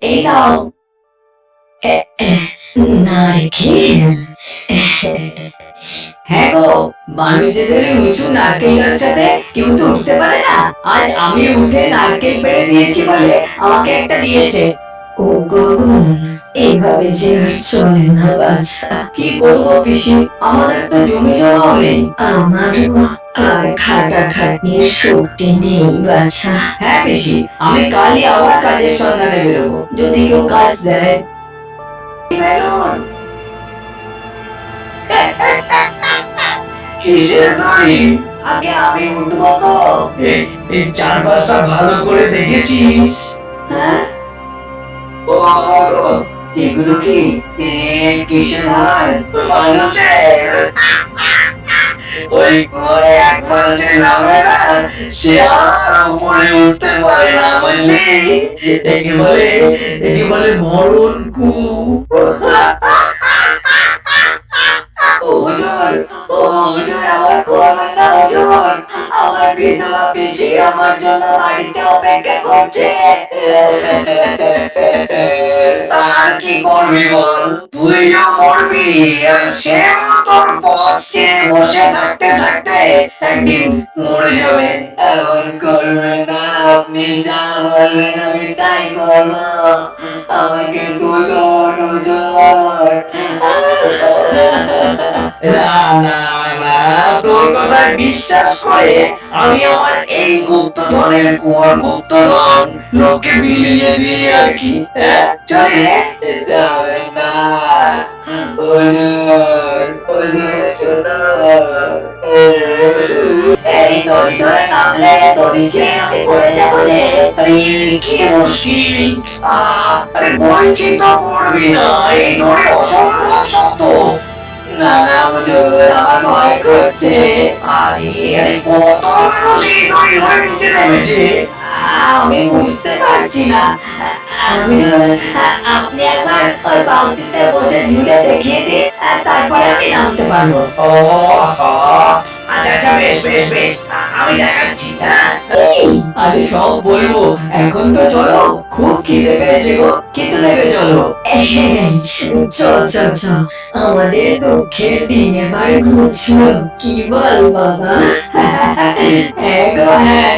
এই নাও। নারকেল? হ্যাঁ গো, বাণিজ্যদের উঁচু নারকেল গাছটাতে কেউ তো উঠতে পারে না। আজ আমি উঠে নারকেল পেড়ে দিয়েছি বলে আমাকে একটা দিয়েছে। ও গগন, এভাবে যে আর চলে না বাছা। কি করবো পিসি, আমাদের তো জমি জমাও নেই। আমারও আর খাটাখাটনির শক্তি নেই বাছা। হ্যাঁ পিসি, আমি কালই আবার কাজের সন্ধানে বেরোবো, যদি কেউ কাজ দেয়। বেলুন কিসের দড়ি? আগে আমি উঠবো তো। এই চারপাশটা ভালো করে দেখেছিস? হ্যাঁ, ও এগুলো কি কিসের হাড়? মানুষের। ওই কুয়োয় একবার যে নামে না, সে আর উপরে উঠতে পারে না, বুঝলি? একে বলে মরণ কূপ। হুজুর, ও হুজুর, আমার করবেন না হুজুর। আমার বিধবা পিসি আমার জন্য বাড়িতে অপেক্ষা করছে। আর কি করবি বল, তুইও মরবি আর সেও তোর পথ চেয়ে বসে থাকতে থাকতে একদিন মরে যাবে। এমন করবেন না, আপনি যা বলবেন আমি তাই করবো। আমাকে তুলুন হুজুর। না না না, তোর কথায় বিশ্বাস করে আমি আমার এই গুপ্তধনের কুয়োর গুপ্তধন লোককে বিলিয়ে দিই আর কি। চলে যাবে না হুজুর, হুজুর শুনুন। এই দড়ি ধরে নামলে দড়ি ছেড়ে আমি পড়ে যাবো যে। আরে কি মুশকিল। আরে বলছি তো পড়বি না, এই দড়ি অসম্ভব শক্ত। না না হুজুর, আমার ভয় করছে। আরে কত মানুষ এই দড়ি ধরে নিচে নেমেছে, আমি বুঝতে পারছি না। আমি আপনি একবার ওই বালতিতে বসে ঝুলে দেখিয়ে দিন, তারপরে আমি নামতে পারবো। ও আচ্ছা আচ্ছা, বেশ বেশ বেশ, আমি দেখাচ্ছি। আরে সব বলবো, এখন তো চলো, খুব খিদে পেয়েছে গো, খেতে দেবে চলো। চল চল চল, আমাদের দুঃখের দিন এবার ঘুরছিল, কি বল বাবা? হ্যাঁ গো হ্যাঁ।